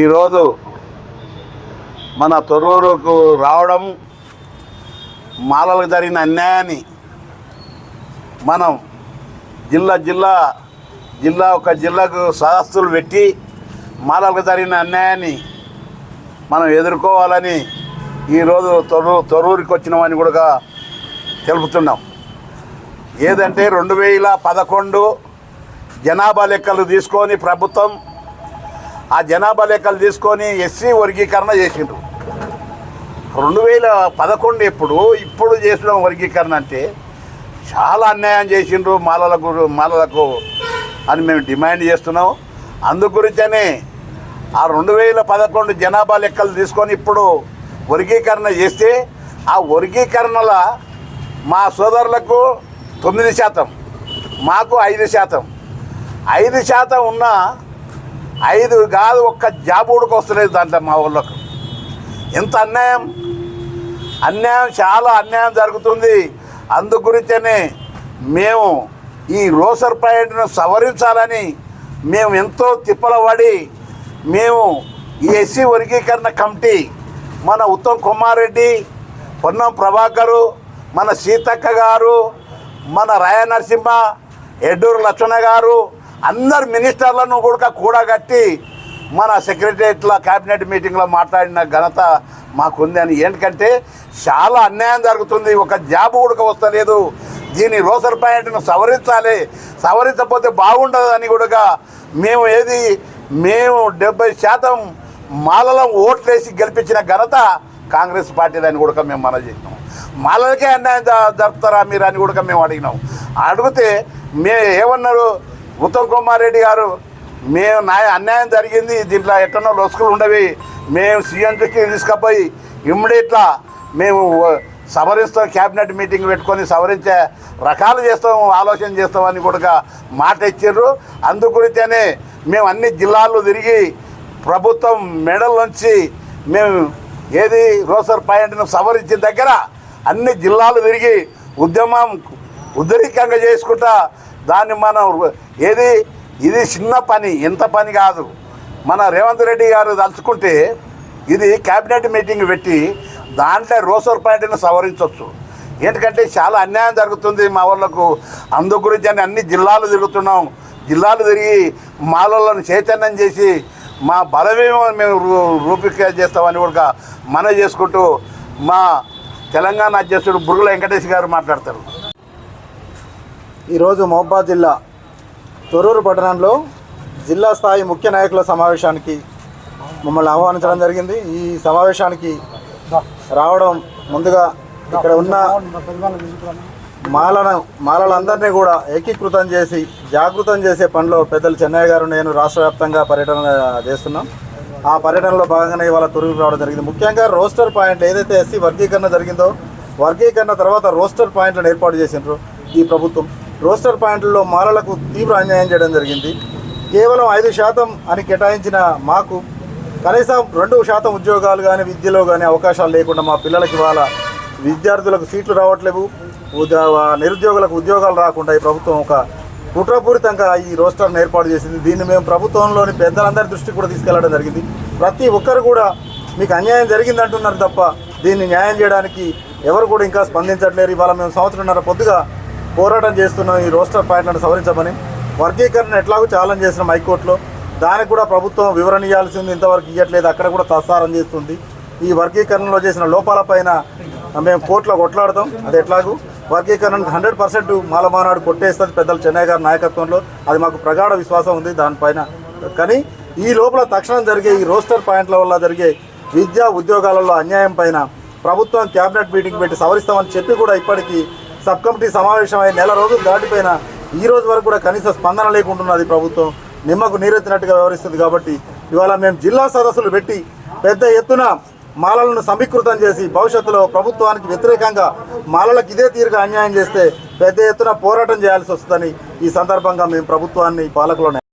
ఈరోజు మన తొర్రూరుకు రావడం, మాలలకు జరిగిన అన్యాయాన్ని మనం జిల్లాకు సదస్సులు పెట్టి మాలలకు జరిగిన అన్యాయాన్ని మనం ఎదుర్కోవాలని ఈరోజు తొర్రూరుకి వచ్చినామని కూడా తెలుపుతున్నాం. ఏదంటే 2011 జనాభా లెక్కలు తీసుకొని ప్రభుత్వం ఆ జనాభా లెక్కలు తీసుకొని ఎస్సీ వర్గీకరణ చేసిండ్రు. 2011 ఇప్పుడు చేసిన వర్గీకరణ అంటే చాలా అన్యాయం చేసిండ్రు మాలలకు అని మేము డిమాండ్ చేస్తున్నాం. అందు గురించనే ఆ 2011 జనాభా లెక్కలు తీసుకొని ఇప్పుడు వర్గీకరణ చేస్తే ఆ వర్గీకరణల మా సోదరులకు 9%, మాకు 5%. 5% ఉన్న 5 కాదు, ఒక్క జాబ్ కూడా వస్తలేదు దాంట్లో మా ఊళ్ళకు. ఎంత అన్యాయం చాలా అన్యాయం జరుగుతుంది. అందు గురించనే మేము ఈ రోసర్ పాయింట్ను సవరించాలని మేము ఎంతో తిప్పల పడి మేము ఈ ఎస్సీ వర్గీకరణ కమిటీ మన ఉత్తమ్ కుమార్ రెడ్డి, పొన్నం ప్రభాకరు, మన సీతక్క గారు, మన రాయ నరసింహ, ఎడ్డూరు లక్ష్మణ గారు అందరు మినిస్టర్లను కూడా కూడగట్టి మన సెక్రటరియట్లో క్యాబినెట్ మీటింగ్లో మాట్లాడిన ఘనత మాకుంది. అని ఎందుకంటే చాలా అన్యాయం జరుగుతుంది, ఒక జాబ్ కూడా వస్తలేదు. దీని రోసర్ పాయింట్ను సవరించాలి, సవరించకపోతే బాగుండదని కూడా మేము 70% మాలలో ఓట్లేసి గెలిపించిన ఘనత కాంగ్రెస్ పార్టీదని కూడా మేము మనవి చేసినాం. మాలలకే అన్యాయం జరుపుతారా మీరు అని కూడా మేము అడిగితే ఏమన్నారు ఉత్తమ్ కుమార్ రెడ్డి గారు, మేము అన్యాయం జరిగింది, దీంట్లో ఎక్కడో లొసుకులు ఉండవి, మేము సీఎం దృష్టికి తీసుకుపోయి ఇమ్మీడియట్లా మేము సవరిస్తాం, క్యాబినెట్ మీటింగ్ పెట్టుకొని సవరించే రకాలు చేస్తాం, ఆలోచన చేస్తామని కూడా మాట ఇచ్చారు. అందు గురించనే మేము అన్ని జిల్లాల్లో తిరిగి ప్రభుత్వం మెడల్ నుంచి మేము రోసర్ పాయింట్ను సవరించిన దగ్గర అన్ని జిల్లాలు తిరిగి ఉద్యమం ఉద్ధరికంగా చేసుకుంటా దాన్ని మనం ఇది చిన్న పని, ఎంత పని కాదు. మన రేవంత్ రెడ్డి గారు తలుచుకుంటే ఇది క్యాబినెట్ మీటింగ్ పెట్టి దాంట్లో రోసర్ పాయింట్ను సవరించవచ్చు. ఎందుకంటే చాలా అన్యాయం జరుగుతుంది మా వాళ్ళకు. అందు గురించి అన్ని జిల్లాలు తిరుగుతున్నాం. జిల్లాలు తిరిగి మాలలను చైతన్యం చేసి మా బలమేమో మేము రూపీకరణ చేస్తామని కూడా మనవి చేసుకుంటూ మా తెలంగాణ అధ్యక్షుడు బురుగుల వెంకటేష్ గారు మాట్లాడతారు. ఈరోజు మహబూబాబాద్ జిల్లా తొర్రూరు పట్టణంలో జిల్లా స్థాయి ముఖ్య నాయకుల సమావేశానికి మమ్మల్ని ఆహ్వానించడం జరిగింది. ఈ సమావేశానికి రావడం ముందుగా ఇక్కడ ఉన్న మాలలందరినీ కూడా ఏకీకృతం చేసి జాగృతం చేసే పనిలో పెద్దలు చెన్నయ్య గారు, నేను రాష్ట్ర వ్యాప్తంగా పర్యటన చేస్తున్నాం. ఆ పర్యటనలో భాగంగానే ఇవాళ తొర్రూరు రావడం జరిగింది. ముఖ్యంగా రోస్టర్ పాయింట్ ఏదైతే ఎస్సీ వర్గీకరణ జరిగిందో, వర్గీకరణ తర్వాత రోస్టర్ పాయింట్లను ఏర్పాటు చేసినారు ఈ ప్రభుత్వం. రోస్టర్ పాయింట్లలో మాలలకు తీవ్ర అన్యాయం చేయడం జరిగింది. కేవలం 5% అని కేటాయించిన మాకు కనీసం 2% ఉద్యోగాలు కానీ విద్యలో కానీ అవకాశాలు లేకుండా మా పిల్లలకి ఇవాళ విద్యార్థులకు సీట్లు రావట్లేవు, నిరుద్యోగులకు ఉద్యోగాలు రాకుండా ఈ ప్రభుత్వం ఒక కుట్రపూరితంగా ఈ రోస్టర్ను ఏర్పాటు చేసింది. దీన్ని మేము ప్రభుత్వంలోని పెద్దలందరి దృష్టికి కూడా తీసుకెళ్లడం జరిగింది. ప్రతి ఒక్కరు కూడా మీకు అన్యాయం జరిగింది అంటున్నారు తప్ప దీన్ని న్యాయం చేయడానికి ఎవరు కూడా ఇంకా స్పందించట్లేరు. ఇవాళ మేము సంవత్సరంన్నర పొద్దుగా పోరాటం చేస్తున్నాం ఈ రోస్టర్ పాయింట్లను సవరించమని. వర్గీకరణ ఎట్లాగో ఛాలెంజ్ చేసినాం హైకోర్టులో, దానికి కూడా ప్రభుత్వం వివరణ ఇవ్వాల్సింది ఇంతవరకు ఇవ్వట్లేదు, అక్కడ కూడా తత్సారం చేస్తుంది. ఈ వర్గీకరణలో చేసిన లోపాలపైన మేము కోర్టులో కొట్లాడతాం. అది ఎట్లాగూ వర్గీకరణ 100% మాల మానాడు కొట్టేస్తుంది పెద్దలు చెన్నయ్య గారి నాయకత్వంలో, అది మాకు ప్రగాఢ విశ్వాసం ఉంది దానిపైన. కానీ ఈ లోపల తక్షణం జరిగే ఈ రోస్టర్ పాయింట్ల వల్ల జరిగే విద్యా ఉద్యోగాలలో అన్యాయం పైన ప్రభుత్వం క్యాబినెట్ మీటింగ్ పెట్టి సవరిస్తామని చెప్పి కూడా ఇప్పటికీ సబ్ కమిటీ సమావేశమై నెల రోజులు దాటిపోయిన ఈ రోజు వరకు కూడా కనీస స్పందన లేకుంటున్నది. ప్రభుత్వం నిమ్మకు నీరెత్తినట్టుగా వ్యవహరిస్తుంది. కాబట్టి ఇవాళ మేము జిల్లా సదస్సులు పెట్టి పెద్ద ఎత్తున మాలలను సమీకృతం చేసి భవిష్యత్తులో ప్రభుత్వానికి వ్యతిరేకంగా మాలలకు ఇదే తీరుగా అన్యాయం చేస్తే పెద్ద ఎత్తున పోరాటం చేయాల్సి వస్తుందని ఈ సందర్భంగా మేము ప్రభుత్వాన్ని పాలకులను